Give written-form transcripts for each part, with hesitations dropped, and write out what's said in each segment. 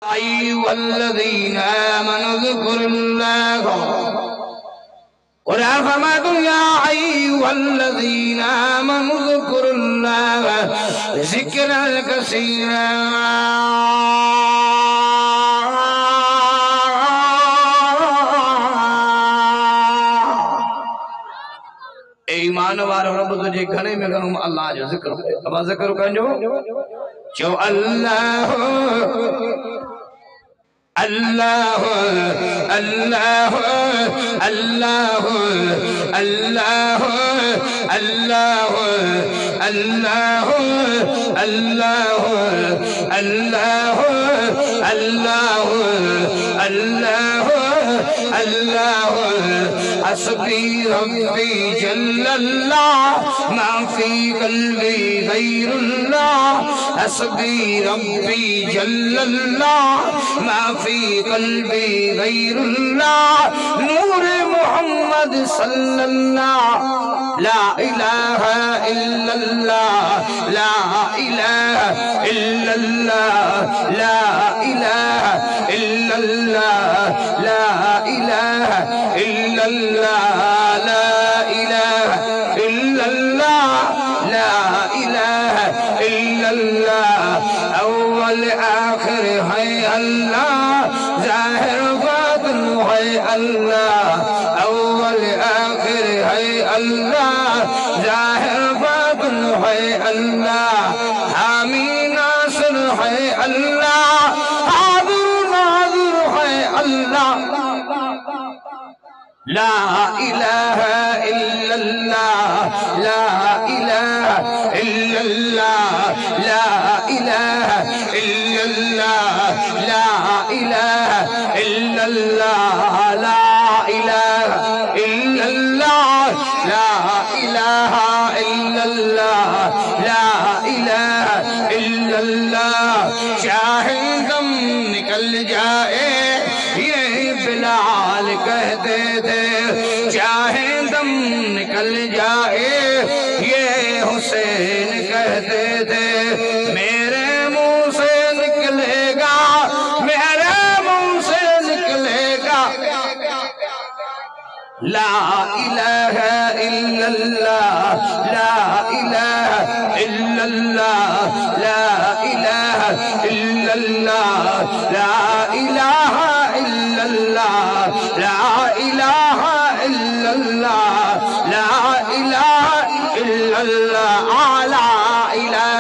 أيها الذين آمنوا اذكروا الله ولا فمدوا يا أيها الذين آمنوا اذكروا الله ذكرا كثيرا ایمان وارو رب تجھے گھنے میں گھنوں اللہ جو ذکر ہے اب ذکر کنجو جو اللہ اللہ اللہ اللہ اللہ اللہ اللہ اللہ اللہ اللہ اللہ اللہ حسبی ربی جل اللہ ما فی قلبی غیر اللہ حسبی ربی جل اللہ ما فی قلبی غیر اللہ نور محمد صلی اللہ لا الہ الا اللہ لا الہ الا اللہ لا الہ الا اللہ لا الہ الا اللہ لا الہ الا اللہ لا الہ الا اللہ اول آخر ہے اللہ ظاہر باطن ہے اللہ اول آخر ہے اللہ ظاہر باطن ہے اللہ حامی ناصر ہے اللہ حاضر ناظر ہے اللہ لا الہ الا اللہ لا الہ الا اللہ لا الہ الا اللہ لا الہ الا اللہ لا الہ الا اللہ لا الہ الا اللہ لا الہ الا اللہ چاہے دم نکل جائے یہ بلال کہتے تھے چاہے دم نکل جائے یہ حسین کہتے تھے میرے منہ سے نکلے گا میرے منہ سے نکلے گا لا الہ الا اللہ لا الہ الا اللہ لا الہ الا اللہ لا الہ الا اللہ لا الہ الا اللہ لا الہ الا اللہ لا الہ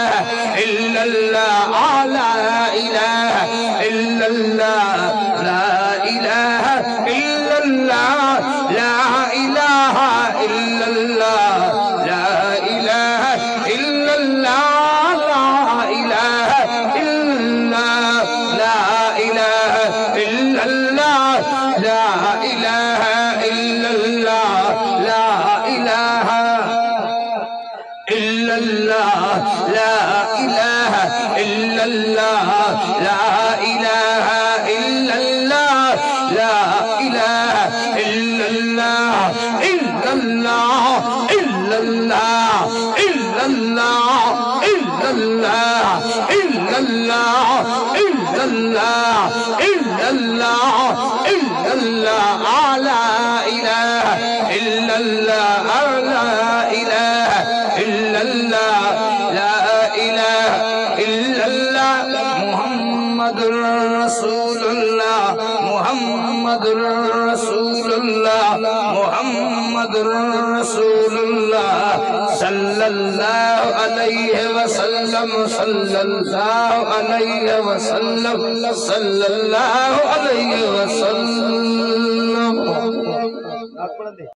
الا اللہ لا الہ الا اللہ لا الہ الا اللہ لا الہ الا اللہ لا الہ الا اللہ لا الہ الا اللہ لا الہ الا اللہ لا الہ الا اللہ لا الہ الا اللہ لا الہ الا اللہ لا الہ الا اللہ الا اللہ الا اللہ الا اللہ الا اللہ الا اللہ الا اللہ الا اللہ الا اللہ لا الہ الا اللہ لا الہ الا اللہ لا الہ الا اللہ محمد رسول اللہ محمد رسول اللہ محمد رسول اللہ صلی اللہ علیہ وسلم صلی اللہ علیہ وسلم صلی اللہ علیہ وسلم